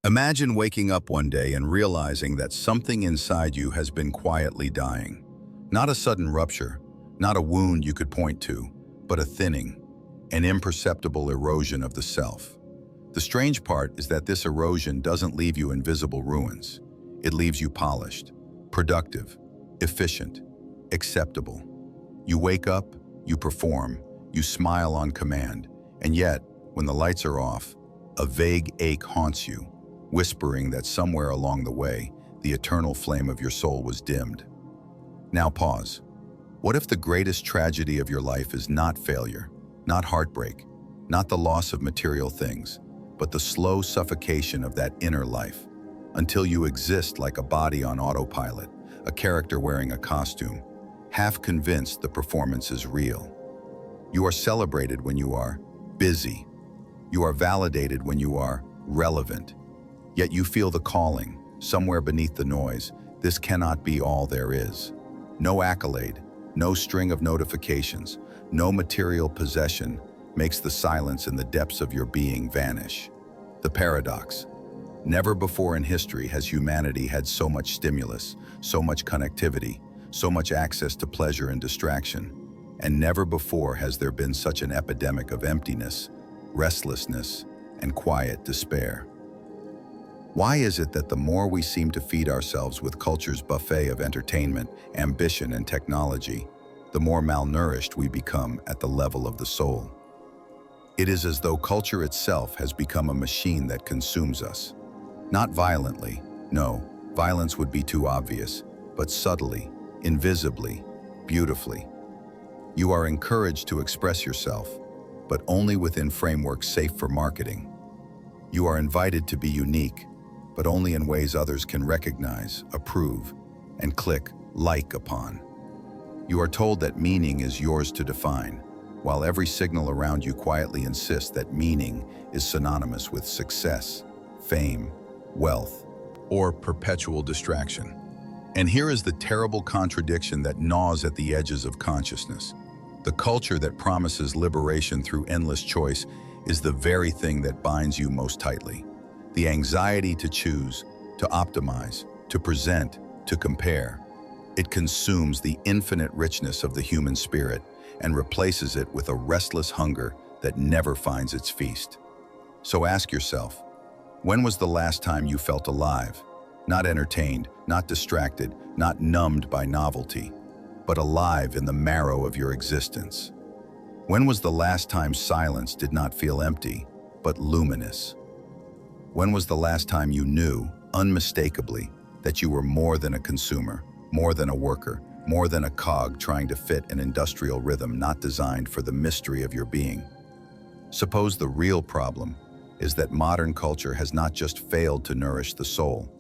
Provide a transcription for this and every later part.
Imagine waking up one day and realizing that something inside you has been quietly dying. Not a sudden rupture, not a wound you could point to, but a thinning, an imperceptible erosion of the self. The strange part is that this erosion doesn't leave you in visible ruins. It leaves you polished, productive, efficient, acceptable. You wake up, you perform, you smile on command, and yet, when the lights are off, a vague ache haunts you, whispering that somewhere along the way, the eternal flame of your soul was dimmed. Now pause. What if the greatest tragedy of your life is not failure, not heartbreak, not the loss of material things, but the slow suffocation of that inner life, until you exist like a body on autopilot, a character wearing a costume, half convinced the performance is real. You are celebrated when you are busy. You are validated when you are relevant. Yet you feel the calling, somewhere beneath the noise. This cannot be all there is. No accolade, no string of notifications, no material possession makes the silence in the depths of your being vanish. The paradox. Never before in history has humanity had so much stimulus, so much connectivity, so much access to pleasure and distraction. And never before has there been such an epidemic of emptiness, restlessness, and quiet despair. Why is it that the more we seem to feed ourselves with culture's buffet of entertainment, ambition, and technology, the more malnourished we become at the level of the soul? It is as though culture itself has become a machine that consumes us. Not violently, no, violence would be too obvious, but subtly, invisibly, beautifully. You are encouraged to express yourself, but only within frameworks safe for marketing. You are invited to be unique, but only in ways others can recognize, approve, and click like upon. You are told that meaning is yours to define, while every signal around you quietly insists that meaning is synonymous with success, fame, wealth, or perpetual distraction. And here is the terrible contradiction that gnaws at the edges of consciousness. The culture that promises liberation through endless choice is the very thing that binds you most tightly. The anxiety to choose, to optimize, to present, to compare. It consumes the infinite richness of the human spirit and replaces it with a restless hunger that never finds its feast. So ask yourself, when was the last time you felt alive? Not entertained, not distracted, not numbed by novelty, but alive in the marrow of your existence. When was the last time silence did not feel empty, but luminous? When was the last time you knew, unmistakably, that you were more than a consumer, more than a worker, more than a cog trying to fit an industrial rhythm not designed for the mystery of your being? Suppose the real problem is that modern culture has not just failed to nourish the soul,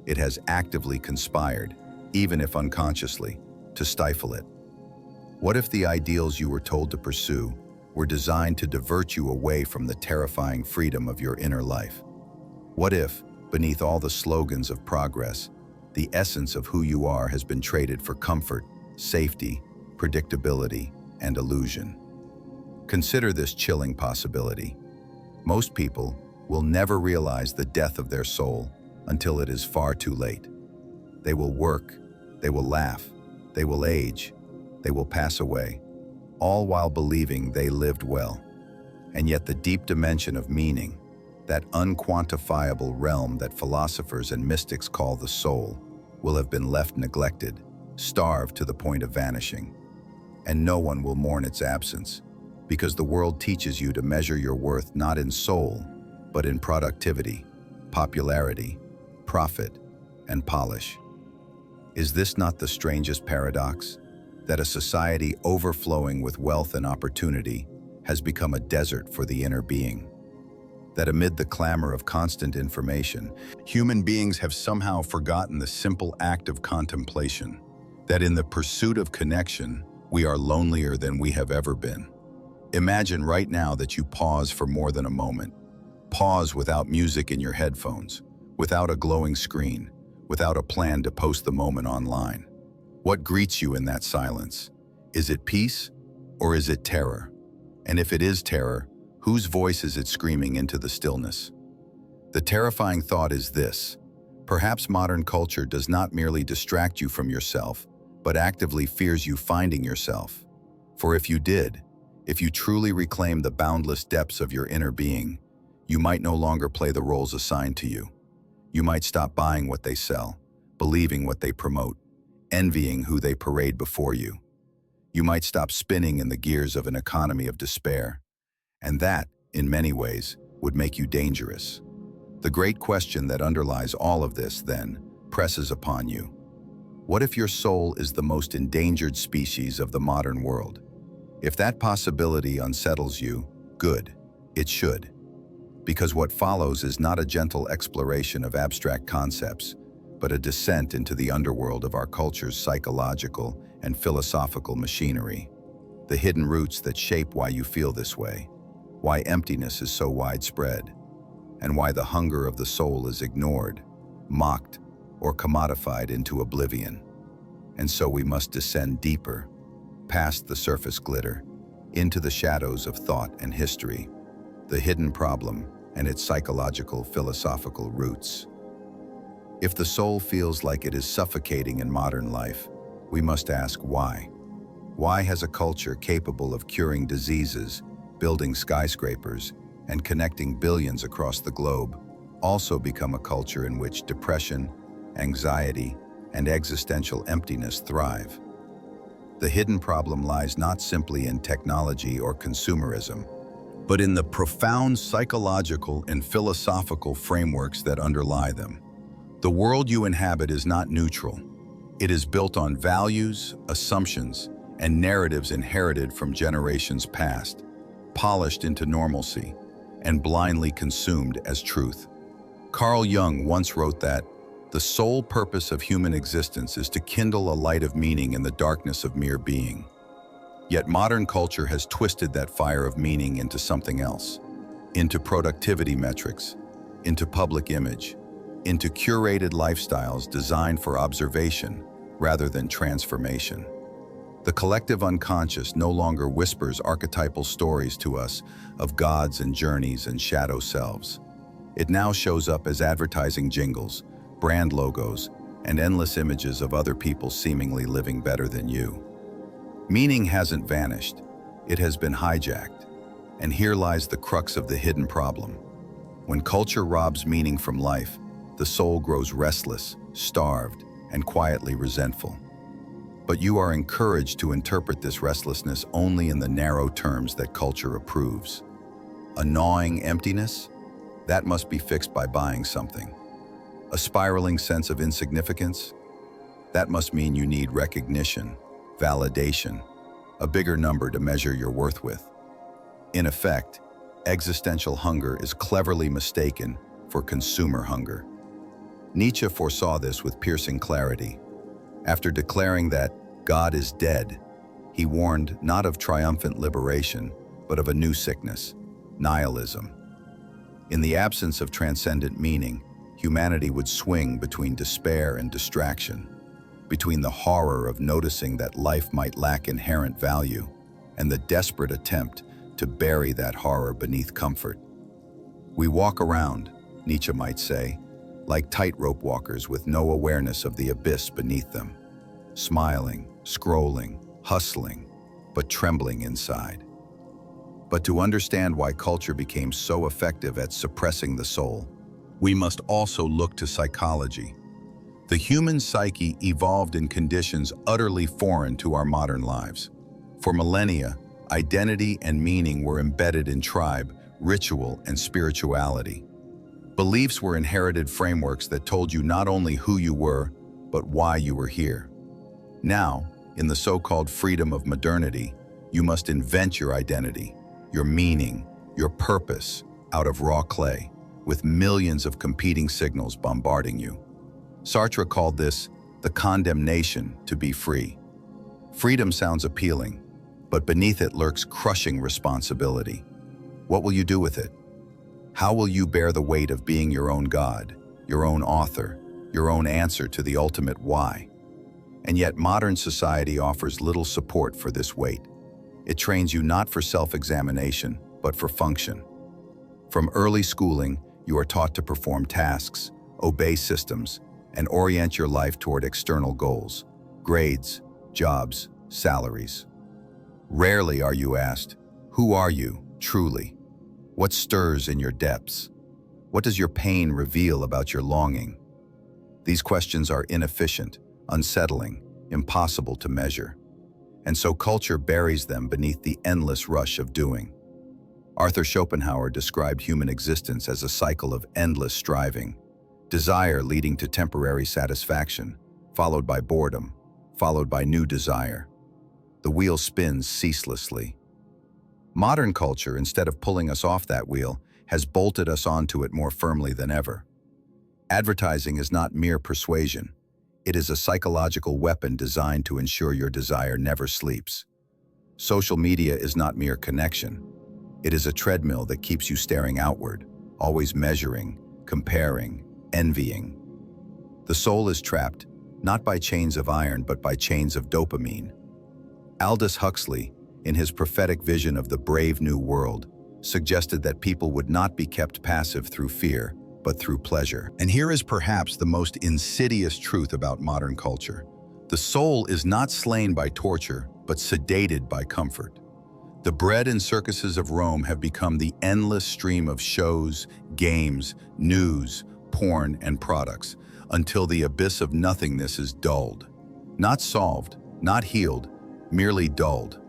it has actively conspired, even if unconsciously, to stifle it. What if the ideals you were told to pursue were designed to divert you away from the terrifying freedom of your inner life? What if, beneath all the slogans of progress, the essence of who you are has been traded for comfort, safety, predictability, and illusion? Consider this chilling possibility. Most people will never realize the death of their soul until it is far too late. They will work, they will laugh, they will age, they will pass away, all while believing they lived well. And yet the deep dimension of meaning, that unquantifiable realm that philosophers and mystics call the soul, will have been left neglected, starved to the point of vanishing. And no one will mourn its absence, because the world teaches you to measure your worth not in soul, but in productivity, popularity, profit, and polish. Is this not the strangest paradox? That a society overflowing with wealth and opportunity has become a desert for the inner being? That amid the clamor of constant information, human beings have somehow forgotten the simple act of contemplation? That in the pursuit of connection, we are lonelier than we have ever been? Imagine right now that you pause for more than a moment. Pause without music in your headphones, without a glowing screen, without a plan to post the moment online. What greets you in that silence? Is it peace or is it terror? And if it is terror, whose voice is it screaming into the stillness? The terrifying thought is this: perhaps modern culture does not merely distract you from yourself, but actively fears you finding yourself. For if you did, if you truly reclaim the boundless depths of your inner being, you might no longer play the roles assigned to you. You might stop buying what they sell, believing what they promote, envying who they parade before you. You might stop spinning in the gears of an economy of despair. And that, in many ways, would make you dangerous. The great question that underlies all of this, then, presses upon you. What if your soul is the most endangered species of the modern world? If that possibility unsettles you, good, it should. Because what follows is not a gentle exploration of abstract concepts, but a descent into the underworld of our culture's psychological and philosophical machinery. The hidden roots that shape why you feel this way, why emptiness is so widespread, and why the hunger of the soul is ignored, mocked, or commodified into oblivion. And so we must descend deeper, past the surface glitter, into the shadows of thought and history, the hidden problem and its psychological, philosophical roots. If the soul feels like it is suffocating in modern life, we must ask why. Why has a culture capable of curing diseases, building skyscrapers, and connecting billions across the globe also become a culture in which depression, anxiety, and existential emptiness thrive? The hidden problem lies not simply in technology or consumerism, but in the profound psychological and philosophical frameworks that underlie them. The world you inhabit is not neutral. It is built on values, assumptions, and narratives inherited from generations past, polished into normalcy, and blindly consumed as truth. Carl Jung once wrote that the sole purpose of human existence is to kindle a light of meaning in the darkness of mere being. Yet modern culture has twisted that fire of meaning into something else, into productivity metrics, into public image, into curated lifestyles designed for observation rather than transformation. The collective unconscious no longer whispers archetypal stories to us of gods and journeys and shadow selves. It now shows up as advertising jingles, brand logos, and endless images of other people seemingly living better than you. Meaning hasn't vanished, it has been hijacked. And here lies the crux of the hidden problem. When culture robs meaning from life, the soul grows restless, starved, and quietly resentful. But you are encouraged to interpret this restlessness only in the narrow terms that culture approves. A gnawing emptiness? That must be fixed by buying something. A spiraling sense of insignificance? That must mean you need recognition, validation, a bigger number to measure your worth with. In effect, existential hunger is cleverly mistaken for consumer hunger. Nietzsche foresaw this with piercing clarity. After declaring that God is dead, he warned not of triumphant liberation, but of a new sickness, nihilism. In the absence of transcendent meaning, humanity would swing between despair and distraction, between the horror of noticing that life might lack inherent value and the desperate attempt to bury that horror beneath comfort. We walk around, Nietzsche might say, like tightrope walkers with no awareness of the abyss beneath them, smiling, scrolling, hustling, but trembling inside. But to understand why culture became so effective at suppressing the soul, we must also look to psychology. The human psyche evolved in conditions utterly foreign to our modern lives. For millennia, identity and meaning were embedded in tribe, ritual, and spirituality. Beliefs were inherited frameworks that told you not only who you were, but why you were here. Now, in the so-called freedom of modernity, you must invent your identity, your meaning, your purpose out of raw clay, with millions of competing signals bombarding you. Sartre called this the condemnation to be free. Freedom sounds appealing, but beneath it lurks crushing responsibility. What will you do with it? How will you bear the weight of being your own God, your own author, your own answer to the ultimate why? And yet modern society offers little support for this weight. It trains you not for self-examination, but for function. From early schooling, You are taught to perform tasks, obey systems, and orient your life toward external goals, grades, jobs, salaries. Rarely are you asked, who are you, truly? What stirs in your depths? What does your pain reveal about your longing? These questions are inefficient, unsettling, impossible to measure. And so culture buries them beneath the endless rush of doing. Arthur Schopenhauer described human existence as a cycle of endless striving, desire leading to temporary satisfaction, followed by boredom, followed by new desire. The wheel spins ceaselessly. Modern culture, instead of pulling us off that wheel, has bolted us onto it more firmly than ever. Advertising is not mere persuasion. It is a psychological weapon designed to ensure your desire never sleeps. Social media is not mere connection. It is a treadmill that keeps you staring outward, always measuring, comparing, envying. The soul is trapped, not by chains of iron, but by chains of dopamine. Aldous Huxley, in his prophetic vision of the brave new world, suggested that people would not be kept passive through fear, but through pleasure. And here is perhaps the most insidious truth about modern culture. The soul is not slain by torture, but sedated by comfort. The bread and circuses of Rome have become the endless stream of shows, games, news, porn, and products, until the abyss of nothingness is dulled. Not solved, not healed, merely dulled.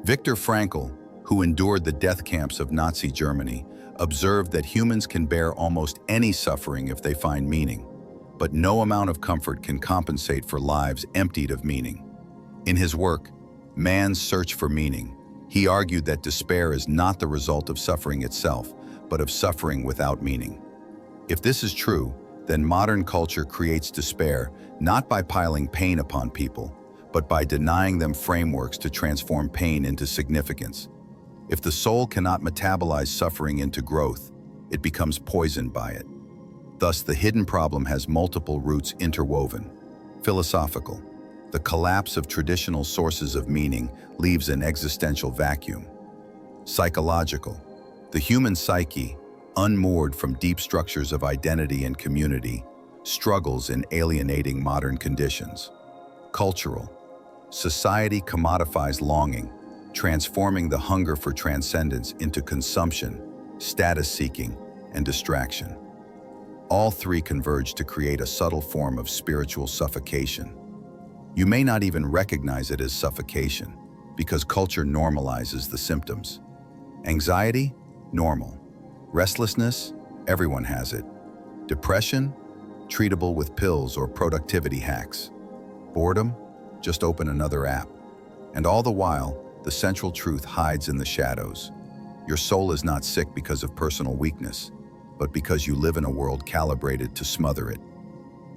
Viktor Frankl, who endured the death camps of Nazi Germany, observed that humans can bear almost any suffering if they find meaning, but no amount of comfort can compensate for lives emptied of meaning. In his work, Man's Search for Meaning, he argued that despair is not the result of suffering itself, but of suffering without meaning. If this is true, then modern culture creates despair not by piling pain upon people, but by denying them frameworks to transform pain into significance. If the soul cannot metabolize suffering into growth, it becomes poisoned by it. Thus, the hidden problem has multiple roots interwoven. Philosophical. The collapse of traditional sources of meaning leaves an existential vacuum. Psychological. The human psyche, unmoored from deep structures of identity and community, struggles in alienating modern conditions. Cultural. Society commodifies longing, transforming the hunger for transcendence into consumption, status-seeking, and distraction. All three converge to create a subtle form of spiritual suffocation. You may not even recognize it as suffocation, because culture normalizes the symptoms. Anxiety? Normal. Restlessness? Everyone has it. Depression? Treatable with pills or productivity hacks. Boredom? Just open another app. And all the while, the central truth hides in the shadows. Your soul is not sick because of personal weakness, but because you live in a world calibrated to smother it.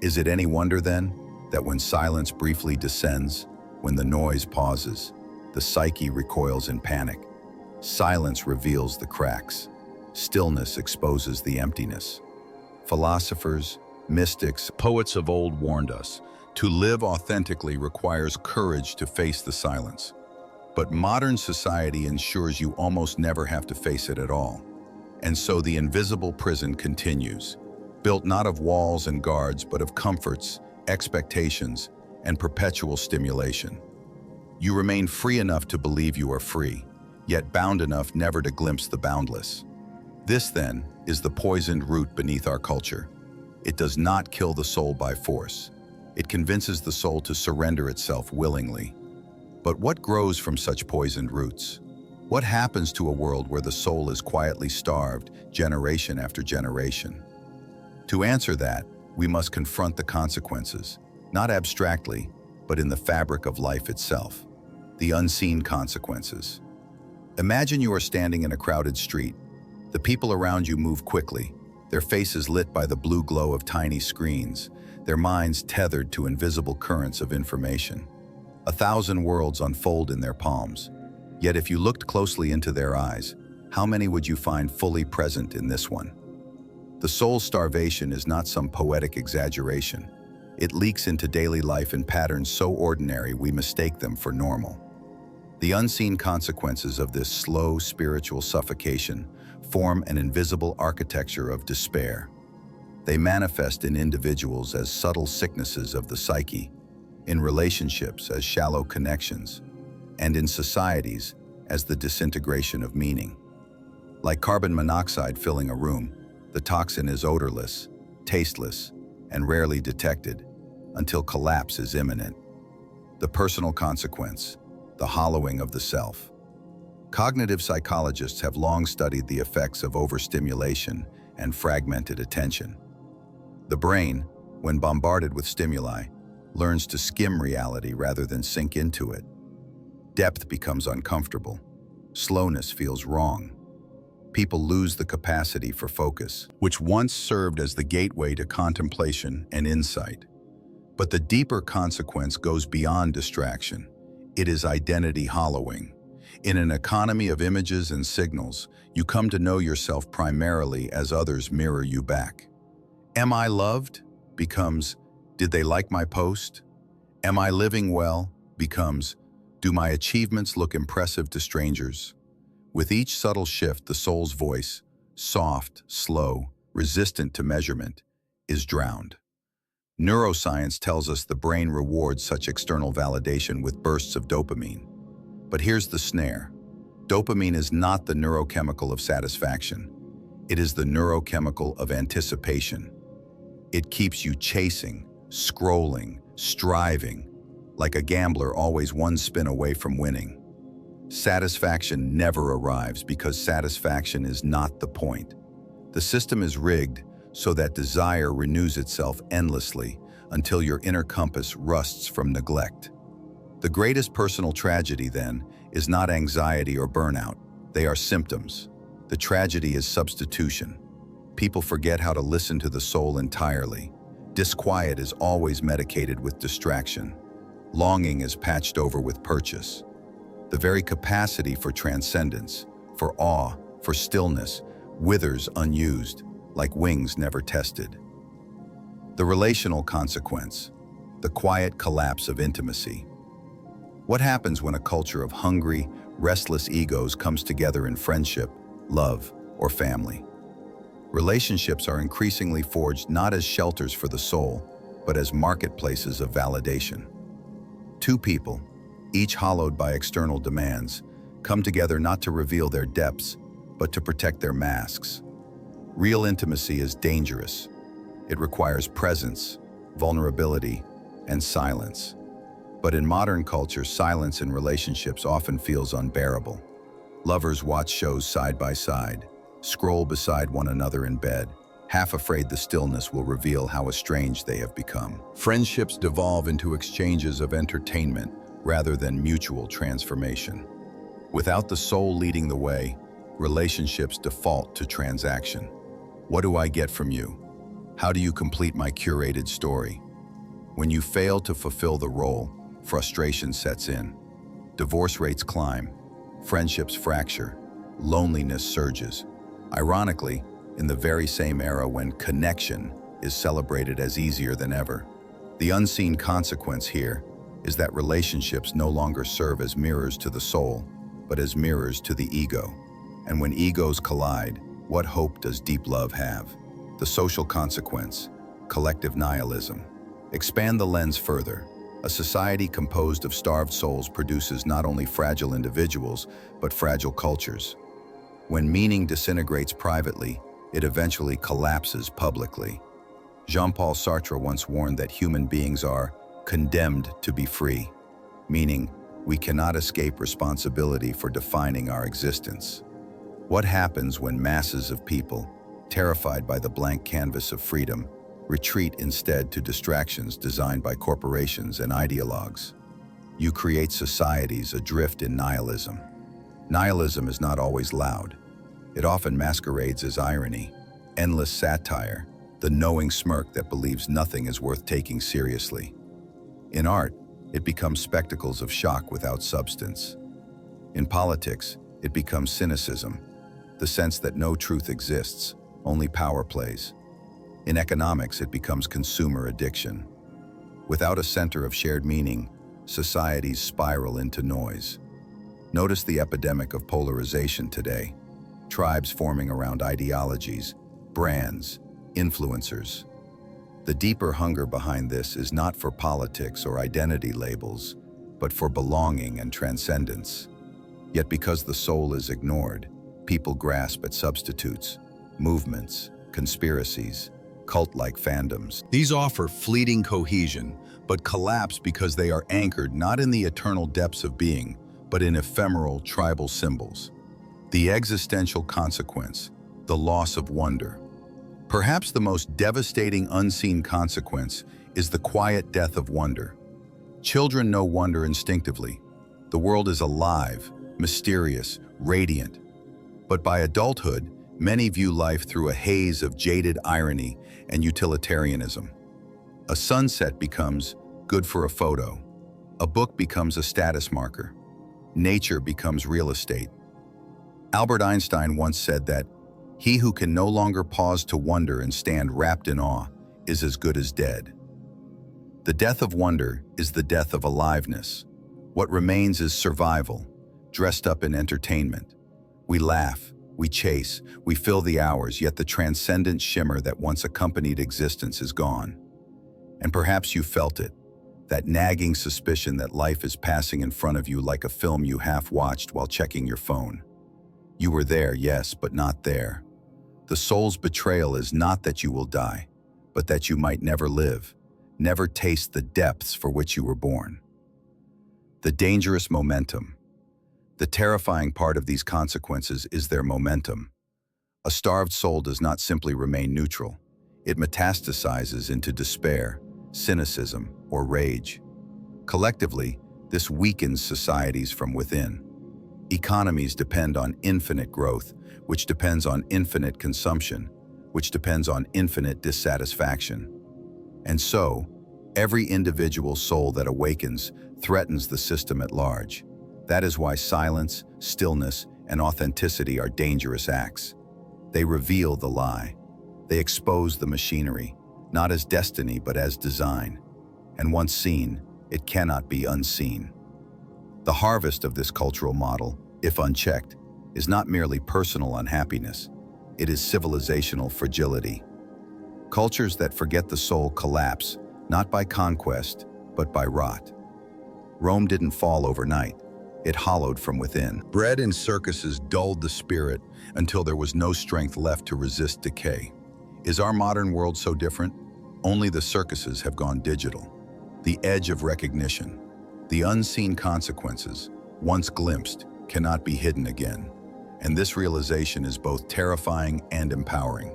Is it any wonder, then, that when silence briefly descends, when the noise pauses, the psyche recoils in panic? Silence reveals the cracks. Stillness exposes the emptiness. Philosophers, mystics, poets of old warned us, to live authentically requires courage to face the silence. But modern society ensures you almost never have to face it at all. And so the invisible prison continues, built not of walls and guards, but of comforts, expectations, and perpetual stimulation. You remain free enough to believe you are free, yet bound enough never to glimpse the boundless. This, then, is the poisoned root beneath our culture. It does not kill the soul by force. It convinces the soul to surrender itself willingly. But what grows from such poisoned roots? What happens to a world where the soul is quietly starved, generation after generation? To answer that, we must confront the consequences, not abstractly, but in the fabric of life itself. The unseen consequences. Imagine you are standing in a crowded street. The people around you move quickly, their faces lit by the blue glow of tiny screens, their minds tethered to invisible currents of information. 1,000 worlds unfold in their palms. Yet if you looked closely into their eyes, how many would you find fully present in this one? The soul's starvation is not some poetic exaggeration. It leaks into daily life in patterns so ordinary we mistake them for normal. The unseen consequences of this slow spiritual suffocation form an invisible architecture of despair. They manifest in individuals as subtle sicknesses of the psyche, in relationships as shallow connections, and in societies as the disintegration of meaning. Like carbon monoxide filling a room, the toxin is odorless, tasteless, and rarely detected until collapse is imminent. The personal consequence, the hollowing of the self. Cognitive psychologists have long studied the effects of overstimulation and fragmented attention. The brain, when bombarded with stimuli, learns to skim reality rather than sink into it. Depth becomes uncomfortable. Slowness feels wrong. People lose the capacity for focus, which once served as the gateway to contemplation and insight. But the deeper consequence goes beyond distraction. It is identity hollowing. In an economy of images and signals, you come to know yourself primarily as others mirror you back. Am I loved? Becomes, did they like my post? Am I living well? Becomes, do my achievements look impressive to strangers? With each subtle shift, the soul's voice, soft, slow, resistant to measurement, is drowned. Neuroscience tells us the brain rewards such external validation with bursts of dopamine. But here's the snare. Dopamine is not the neurochemical of satisfaction. It is the neurochemical of anticipation. It keeps you chasing, scrolling, striving, like a gambler always one spin away from winning. Satisfaction never arrives because satisfaction is not the point. The system is rigged so that desire renews itself endlessly until your inner compass rusts from neglect. The greatest personal tragedy, then, is not anxiety or burnout. They are symptoms. The tragedy is substitution. People forget how to listen to the soul entirely. Disquiet is always medicated with distraction. Longing is patched over with purchase. The very capacity for transcendence, for awe, for stillness, withers unused, like wings never tested. The relational consequence, the quiet collapse of intimacy. What happens when a culture of hungry, restless egos comes together in friendship, love, or family? Relationships are increasingly forged not as shelters for the soul, but as marketplaces of validation. Two people, each hollowed by external demands, come together not to reveal their depths, but to protect their masks. Real intimacy is dangerous. It requires presence, vulnerability, and silence. But in modern culture, silence in relationships often feels unbearable. Lovers watch shows side by side, scroll beside one another in bed, half afraid the stillness will reveal how estranged they have become. Friendships devolve into exchanges of entertainment rather than mutual transformation. Without the soul leading the way, relationships default to transaction. What do I get from you? How do you complete my curated story? When you fail to fulfill the role, frustration sets in. Divorce rates climb, friendships fracture, loneliness surges. Ironically, in the very same era when connection is celebrated as easier than ever. The unseen consequence here is that relationships no longer serve as mirrors to the soul, but as mirrors to the ego. And when egos collide, what hope does deep love have? The social consequence, collective nihilism. Expand the lens further. A society composed of starved souls produces not only fragile individuals, but fragile cultures. When meaning disintegrates privately, it eventually collapses publicly. Jean-Paul Sartre once warned that human beings are condemned to be free, meaning we cannot escape responsibility for defining our existence. What happens when masses of people, terrified by the blank canvas of freedom, retreat instead to distractions designed by corporations and ideologues? You create societies adrift in nihilism. Nihilism is not always loud. It often masquerades as irony, endless satire, the knowing smirk that believes nothing is worth taking seriously. In art, it becomes spectacles of shock without substance. In politics, it becomes cynicism, the sense that no truth exists, only power plays. In economics, it becomes consumer addiction. Without a center of shared meaning, societies spiral into noise. Notice the epidemic of polarization today. tribes forming around ideologies, brands, influencers. The deeper hunger behind this is not for politics or identity labels, but for belonging and transcendence. Yet because the soul is ignored, people grasp at substitutes, movements, conspiracies, cult-like fandoms. These offer fleeting cohesion, but collapse because they are anchored not in the eternal depths of being, but in ephemeral tribal symbols. The existential consequence, the loss of wonder. Perhaps the most devastating unseen consequence is the quiet death of wonder. Children know wonder instinctively. The world is alive, mysterious, radiant. But by adulthood, many view life through a haze of jaded irony and utilitarianism. A sunset becomes good for a photo. A book becomes a status marker. Nature becomes real estate. Albert Einstein once said that, "He who can no longer pause to wonder and stand wrapped in awe is as good as dead." The death of wonder is the death of aliveness. What remains is survival, dressed up in entertainment. We laugh, we chase, we fill the hours, yet the transcendent shimmer that once accompanied existence is gone. And perhaps you felt it, that nagging suspicion that life is passing in front of you like a film you half-watched while checking your phone. You were there, yes, but not there. The soul's betrayal is not that you will die, but that you might never live, never taste the depths for which you were born. The dangerous momentum. The terrifying part of these consequences is their momentum. A starved soul does not simply remain neutral. It metastasizes into despair, cynicism, or rage. Collectively, this weakens societies from within. Economies depend on infinite growth, which depends on infinite consumption, which depends on infinite dissatisfaction. And so, every individual soul that awakens threatens the system at large. That is why silence, stillness, and authenticity are dangerous acts. They reveal the lie. They expose the machinery, not as destiny but as design. And once seen, it cannot be unseen. The harvest of this cultural model, if unchecked, is not merely personal unhappiness. It is civilizational fragility. Cultures that forget the soul collapse, not by conquest, but by rot. Rome didn't fall overnight. It hollowed from within. Bread and circuses dulled the spirit until there was no strength left to resist decay. Is our modern world so different? Only the circuses have gone digital. The edge of recognition, the unseen consequences, once glimpsed, cannot be hidden again. And this realization is both terrifying and empowering.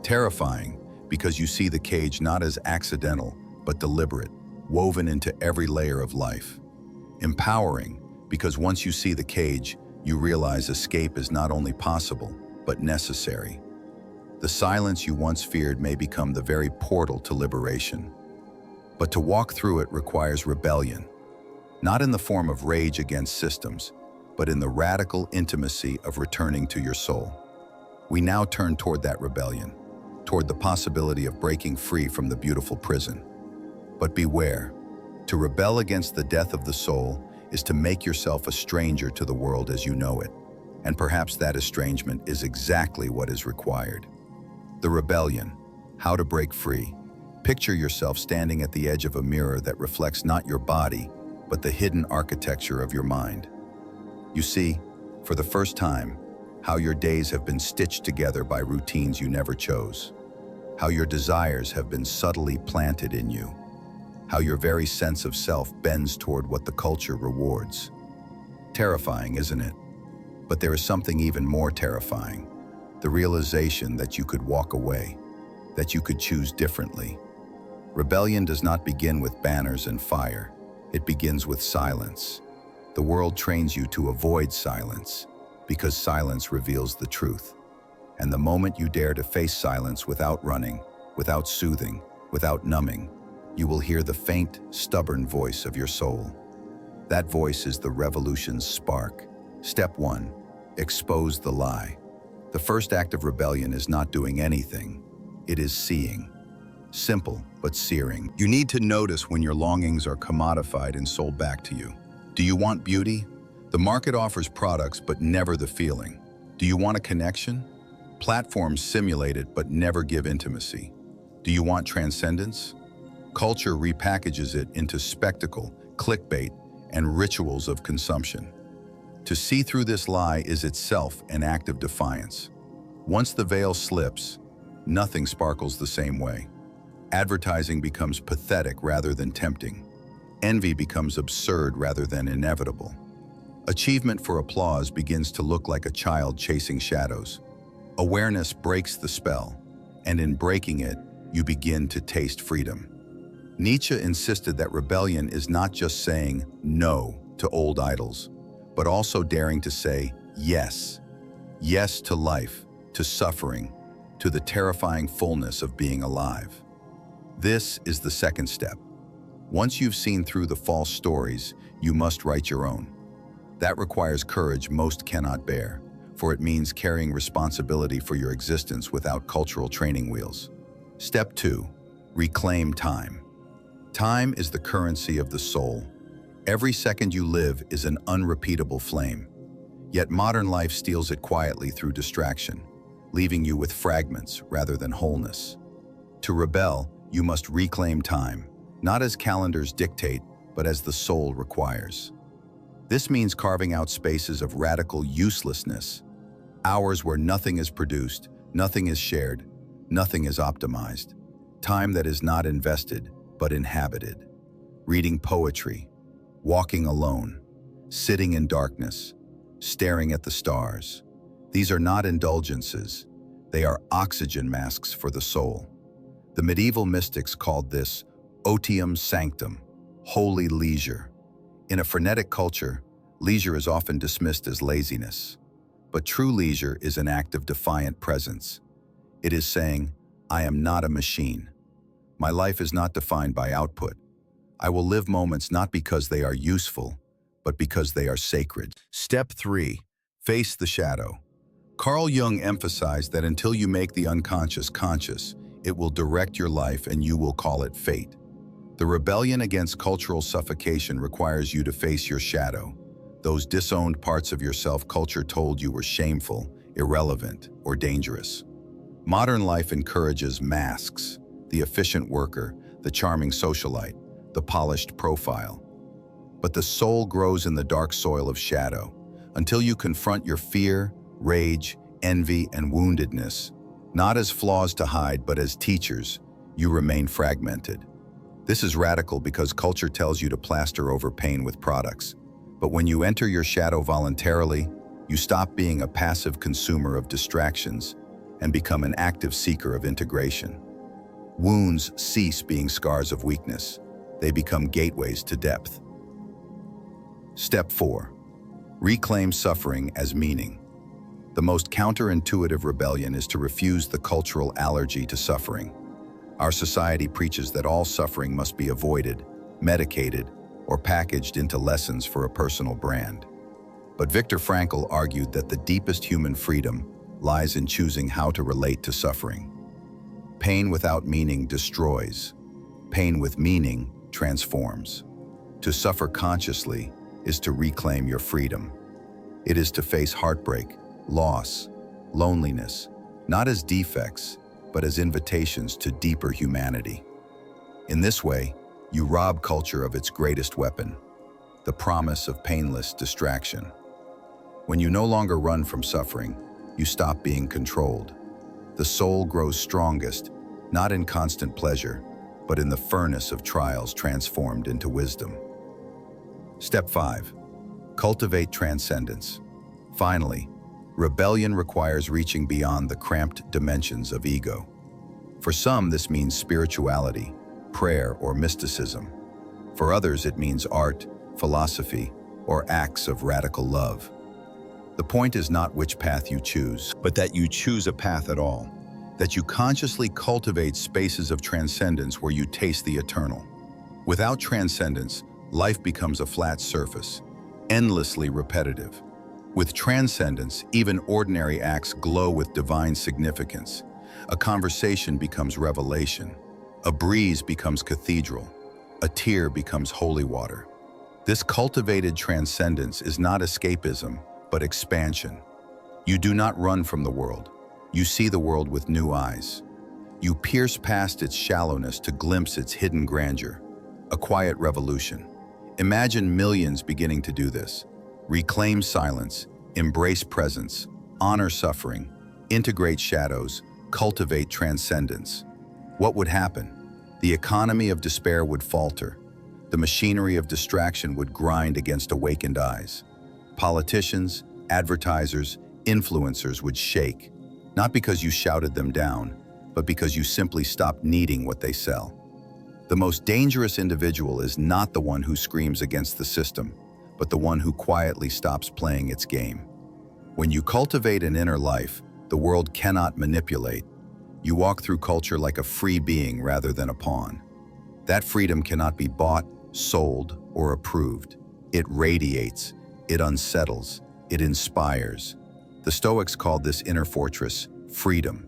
Terrifying because you see the cage not as accidental, but deliberate, woven into every layer of life. Empowering because once you see the cage, you realize escape is not only possible, but necessary. The silence you once feared may become the very portal to liberation. But to walk through it requires rebellion, not in the form of rage against systems, but in the radical intimacy of returning to your soul. We now turn toward that rebellion, toward the possibility of breaking free from the beautiful prison. But beware, to rebel against the death of the soul is to make yourself a stranger to the world as you know it, and perhaps that estrangement is exactly what is required. The rebellion, how to break free. Picture yourself standing at the edge of a mirror that reflects not your body, but the hidden architecture of your mind. You see, for the first time, how your days have been stitched together by routines you never chose, how your desires have been subtly planted in you, how your very sense of self bends toward what the culture rewards. Terrifying, isn't it? But there is something even more terrifying, the realization that you could walk away, that you could choose differently. Rebellion does not begin with banners and fire. It begins with silence. The world trains you to avoid silence because silence reveals the truth. And the moment you dare to face silence without running, without soothing, without numbing, you will hear the faint, stubborn voice of your soul. That voice is the revolution's spark. Step 1, expose the lie. The first act of rebellion is not doing anything. It is seeing. Simple, but searing. You need to notice when your longings are commodified and sold back to you. Do you want beauty? The market offers products, but never the feeling. Do you want a connection? Platforms simulate it but never give intimacy. Do you want transcendence? Culture repackages it into spectacle, clickbait, and rituals of consumption. To see through this lie is itself an act of defiance. Once the veil slips, nothing sparkles the same way. Advertising becomes pathetic rather than tempting. Envy becomes absurd rather than inevitable. Achievement for applause begins to look like a child chasing shadows. Awareness breaks the spell, and in breaking it, you begin to taste freedom. Nietzsche insisted that rebellion is not just saying no to old idols, but also daring to say yes. Yes to life, to suffering, to the terrifying fullness of being alive. This is the second step. Once you've seen through the false stories, you must write your own. That requires courage most cannot bear, for it means carrying responsibility for your existence without cultural training wheels. Step 2. Reclaim time. Time is the currency of the soul. Every second you live is an unrepeatable flame. Yet modern life steals it quietly through distraction, leaving you with fragments rather than wholeness. To rebel, you must reclaim time, not as calendars dictate, but as the soul requires. This means carving out spaces of radical uselessness, hours where nothing is produced, nothing is shared, nothing is optimized. Time that is not invested, but inhabited. Reading poetry, walking alone, sitting in darkness, staring at the stars. These are not indulgences. They are oxygen masks for the soul. The medieval mystics called this otium sanctum, holy leisure. In a frenetic culture, leisure is often dismissed as laziness. But true leisure is an act of defiant presence. It is saying, I am not a machine. My life is not defined by output. I will live moments not because they are useful, but because they are sacred. Step 3. Face the shadow. Carl Jung emphasized that until you make the unconscious conscious, it will direct your life and you will call it fate. The rebellion against cultural suffocation requires you to face your shadow, those disowned parts of yourself culture told you were shameful, irrelevant, or dangerous. Modern life encourages masks, the efficient worker, the charming socialite, the polished profile. But the soul grows in the dark soil of shadow. Until you confront your fear, rage, envy, and woundedness, not as flaws to hide, but as teachers, you remain fragmented. This is radical because culture tells you to plaster over pain with products. But when you enter your shadow voluntarily, you stop being a passive consumer of distractions and become an active seeker of integration. Wounds cease being scars of weakness. They become gateways to depth. Step 4. Reclaim suffering as meaning. The most counterintuitive rebellion is to refuse the cultural allergy to suffering. Our society preaches that all suffering must be avoided, medicated, or packaged into lessons for a personal brand. But Viktor Frankl argued that the deepest human freedom lies in choosing how to relate to suffering. Pain without meaning destroys. Pain with meaning transforms. To suffer consciously is to reclaim your freedom. It is to face heartbreak, loss, loneliness, not as defects, but as invitations to deeper humanity. In this way, you rob culture of its greatest weapon, the promise of painless distraction. When you no longer run from suffering, you stop being controlled. The soul grows strongest, not in constant pleasure, but in the furnace of trials transformed into wisdom. Step 5. Cultivate transcendence. Finally, rebellion requires reaching beyond the cramped dimensions of ego. For some, this means spirituality, prayer, or mysticism. For others, it means art, philosophy, or acts of radical love. The point is not which path you choose, but that you choose a path at all, that you consciously cultivate spaces of transcendence where you taste the eternal. Without transcendence, life becomes a flat surface, endlessly repetitive. With transcendence, even ordinary acts glow with divine significance. A conversation becomes revelation. A breeze becomes cathedral. A tear becomes holy water. This cultivated transcendence is not escapism, but expansion. You do not run from the world. You see the world with new eyes. You pierce past its shallowness to glimpse its hidden grandeur. A quiet revolution. Imagine millions beginning to do this. Reclaim silence, embrace presence, honor suffering, integrate shadows, cultivate transcendence. What would happen? The economy of despair would falter. The machinery of distraction would grind against awakened eyes. Politicians, advertisers, influencers would shake, not because you shouted them down, but because you simply stopped needing what they sell. The most dangerous individual is not the one who screams against the system, but the one who quietly stops playing its game. When you cultivate an inner life the world cannot manipulate, you walk through culture like a free being rather than a pawn. That freedom cannot be bought, sold, or approved. It radiates, it unsettles, it inspires. The Stoics called this inner fortress freedom,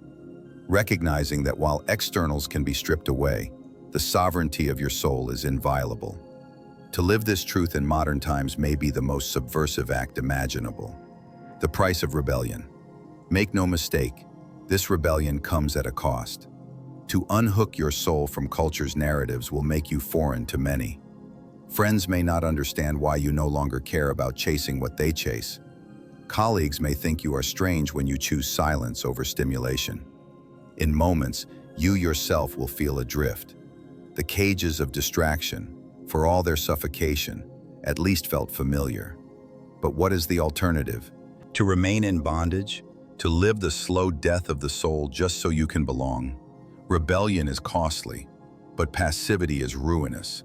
recognizing that while externals can be stripped away, the sovereignty of your soul is inviolable. To live this truth in modern times may be the most subversive act imaginable. The price of rebellion. Make no mistake, this rebellion comes at a cost. To unhook your soul from culture's narratives will make you foreign to many. Friends may not understand why you no longer care about chasing what they chase. Colleagues may think you are strange when you choose silence over stimulation. In moments, you yourself will feel adrift. The cages of distraction, for all their suffocation, at least felt familiar. But what is the alternative? To remain in bondage? To live the slow death of the soul just so you can belong? Rebellion is costly, but passivity is ruinous.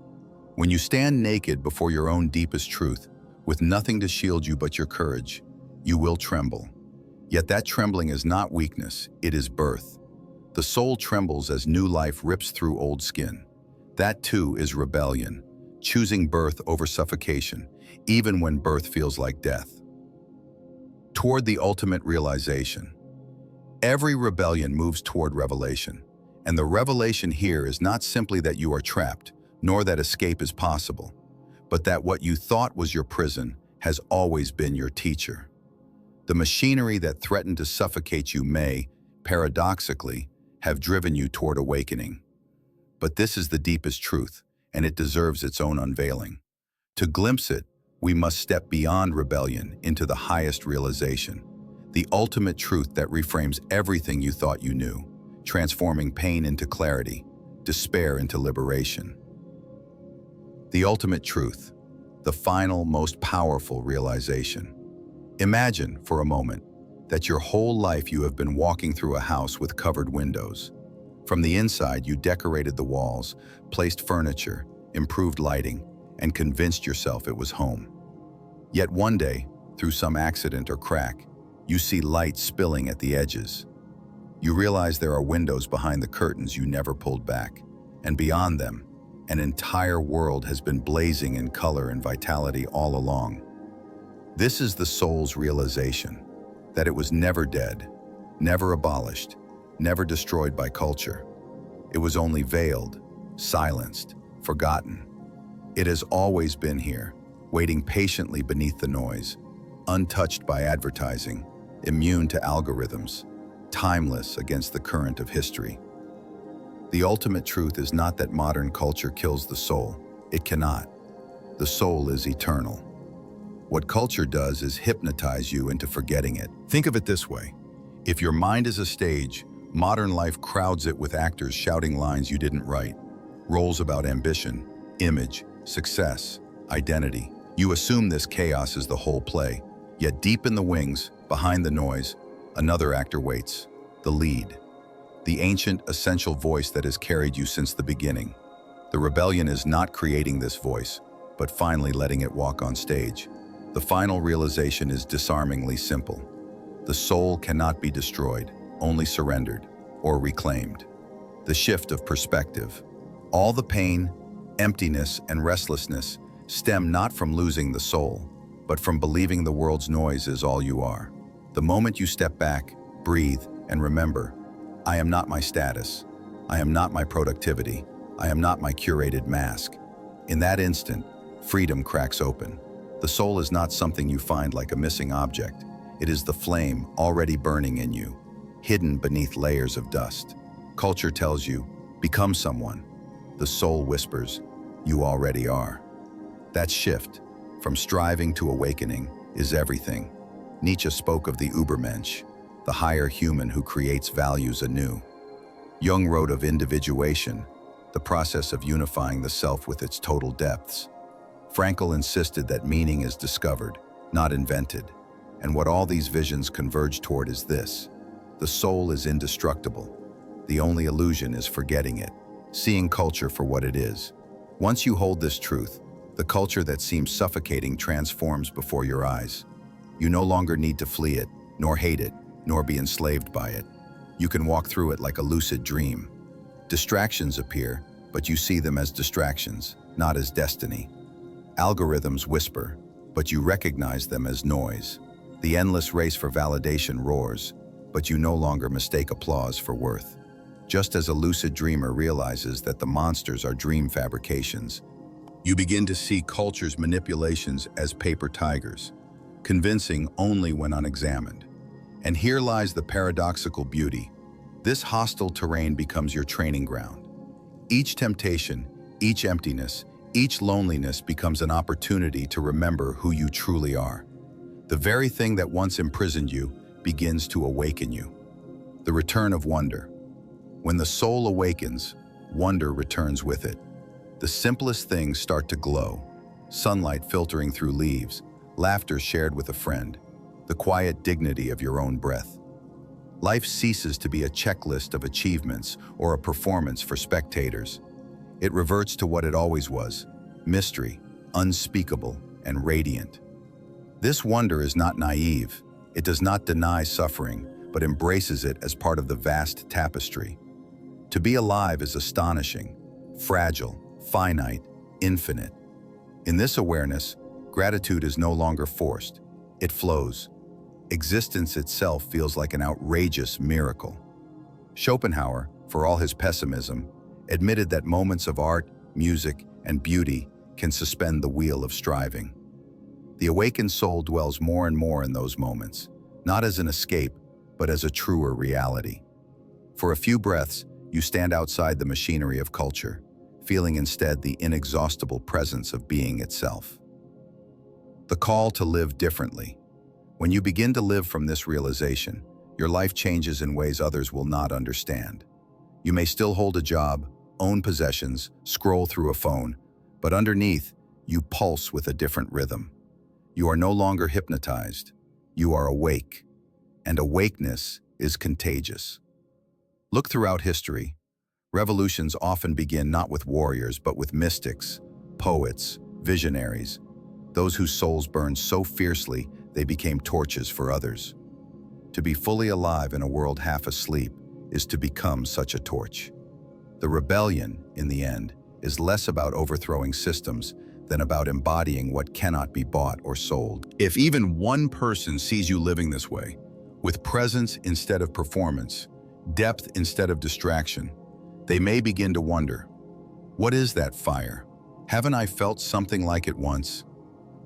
When you stand naked before your own deepest truth, with nothing to shield you but your courage, you will tremble. Yet that trembling is not weakness, it is birth. The soul trembles as new life rips through old skin. That too is rebellion, choosing birth over suffocation, even when birth feels like death. Toward the ultimate realization. Every rebellion moves toward revelation, and the revelation here is not simply that you are trapped, nor that escape is possible, but that what you thought was your prison has always been your teacher. The machinery that threatened to suffocate you may, paradoxically, have driven you toward awakening. But this is the deepest truth, and it deserves its own unveiling. To glimpse it, we must step beyond rebellion into the highest realization, the ultimate truth that reframes everything you thought you knew, transforming pain into clarity, despair into liberation. The ultimate truth, the final, most powerful realization. Imagine, for a moment, that your whole life you have been walking through a house with covered windows. From the inside, you decorated the walls, placed furniture, improved lighting, and convinced yourself it was home. Yet one day, through some accident or crack, you see light spilling at the edges. You realize there are windows behind the curtains you never pulled back, and beyond them, an entire world has been blazing in color and vitality all along. This is the soul's realization, that it was never dead, never abolished, never destroyed by culture. It was only veiled, silenced, forgotten. It has always been here, waiting patiently beneath the noise, untouched by advertising, immune to algorithms, timeless against the current of history. The ultimate truth is not that modern culture kills the soul. It cannot. The soul is eternal. What culture does is hypnotize you into forgetting it. Think of it this way. If your mind is a stage, modern life crowds it with actors shouting lines you didn't write, roles about ambition, image, success, identity. You assume this chaos is the whole play, yet deep in the wings, behind the noise, another actor waits, the lead. The ancient, essential voice that has carried you since the beginning. The rebellion is not creating this voice, but finally letting it walk on stage. The final realization is disarmingly simple. The soul cannot be destroyed, only surrendered or reclaimed. The shift of perspective. All the pain, emptiness, and restlessness stem not from losing the soul, but from believing the world's noise is all you are. The moment you step back, breathe, and remember, I am not my status. I am not my productivity. I am not my curated mask. In that instant, freedom cracks open. The soul is not something you find like a missing object. It is the flame already burning in you, hidden beneath layers of dust. Culture tells you, become someone. The soul whispers, you already are. That shift, from striving to awakening, is everything. Nietzsche spoke of the Übermensch, the higher human who creates values anew. Jung wrote of individuation, the process of unifying the self with its total depths. Frankl insisted that meaning is discovered, not invented. And what all these visions converge toward is this: the soul is indestructible. The only illusion is forgetting it, seeing culture for what it is. Once you hold this truth, the culture that seems suffocating transforms before your eyes. You no longer need to flee it, nor hate it, nor be enslaved by it. You can walk through it like a lucid dream. Distractions appear, but you see them as distractions, not as destiny. Algorithms whisper, but you recognize them as noise. The endless race for validation roars, but you no longer mistake applause for worth. Just as a lucid dreamer realizes that the monsters are dream fabrications, you begin to see culture's manipulations as paper tigers, convincing only when unexamined. And here lies the paradoxical beauty. This hostile terrain becomes your training ground. Each temptation, each emptiness, each loneliness becomes an opportunity to remember who you truly are. The very thing that once imprisoned you begins to awaken you. The return of wonder. When the soul awakens, wonder returns with it. The simplest things start to glow. Sunlight filtering through leaves, laughter shared with a friend, the quiet dignity of your own breath. Life ceases to be a checklist of achievements or a performance for spectators. It reverts to what it always was: mystery, unspeakable, and radiant. This wonder is not naive. It does not deny suffering, but embraces it as part of the vast tapestry. To be alive is astonishing, fragile, finite, infinite. In this awareness, gratitude is no longer forced. It flows. Existence itself feels like an outrageous miracle. Schopenhauer, for all his pessimism, admitted that moments of art, music, and beauty can suspend the wheel of striving. The awakened soul dwells more and more in those moments, not as an escape, but as a truer reality. For a few breaths, you stand outside the machinery of culture, feeling instead the inexhaustible presence of being itself. The call to live differently. When you begin to live from this realization, your life changes in ways others will not understand. You may still hold a job, own possessions, scroll through a phone, but underneath, you pulse with a different rhythm. You are no longer hypnotized. You are awake, and awakeness is contagious. Look throughout history. Revolutions often begin not with warriors, but with mystics, poets, visionaries, those whose souls burned so fiercely they became torches for others. To be fully alive in a world half asleep is to become such a torch. The rebellion, in the end, is less about overthrowing systems than about embodying what cannot be bought or sold. If even one person sees you living this way, with presence instead of performance, depth instead of distraction, they may begin to wonder, what is that fire? Haven't I felt something like it once?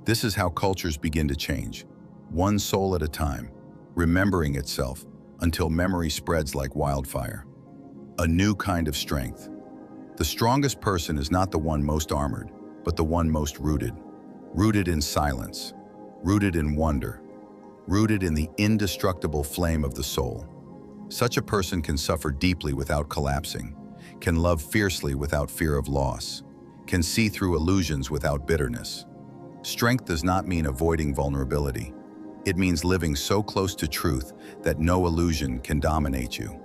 This is how cultures begin to change, one soul at a time, remembering itself until memory spreads like wildfire. A new kind of strength. The strongest person is not the one most armored, but the one most rooted. Rooted in silence, rooted in wonder, rooted in the indestructible flame of the soul. Such a person can suffer deeply without collapsing, can love fiercely without fear of loss, can see through illusions without bitterness. Strength does not mean avoiding vulnerability. It means living so close to truth that no illusion can dominate you.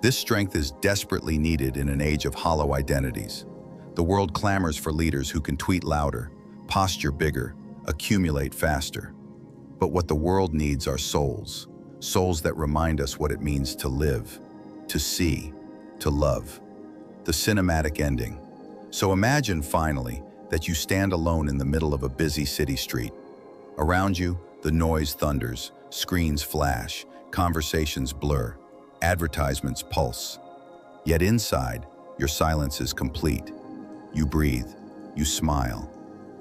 This strength is desperately needed in an age of hollow identities. The world clamors for leaders who can tweet louder, posture bigger, accumulate faster. But what the world needs are souls, souls that remind us what it means to live, to see, to love. The cinematic ending. So imagine, finally, that you stand alone in the middle of a busy city street. Around you, the noise thunders, screens flash, conversations blur, advertisements pulse. Yet inside, your silence is complete. You breathe, you smile,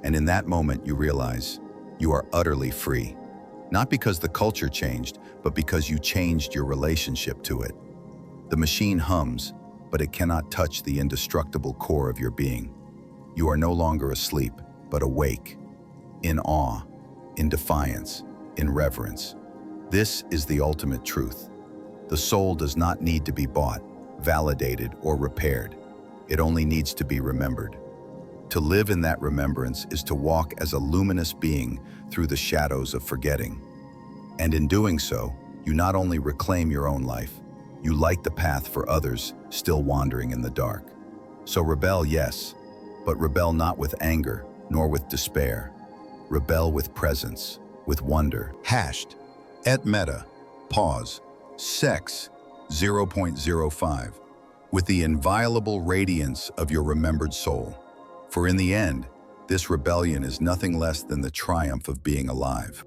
and in that moment you realize you are utterly free. Not because the culture changed, but because you changed your relationship to it. The machine hums, but it cannot touch the indestructible core of your being. You are no longer asleep, but awake, in awe, in defiance, in reverence. This is the ultimate truth. The soul does not need to be bought, validated, or repaired. It only needs to be remembered. To live in that remembrance is to walk as a luminous being through the shadows of forgetting. And in doing so, you not only reclaim your own life, you light the path for others still wandering in the dark. So rebel, yes, but rebel not with anger, nor with despair. Rebel with presence, with wonder. Hashed. Et meta. Pause. Sex. 0.05. With the inviolable radiance of your remembered soul. For in the end, this rebellion is nothing less than the triumph of being alive.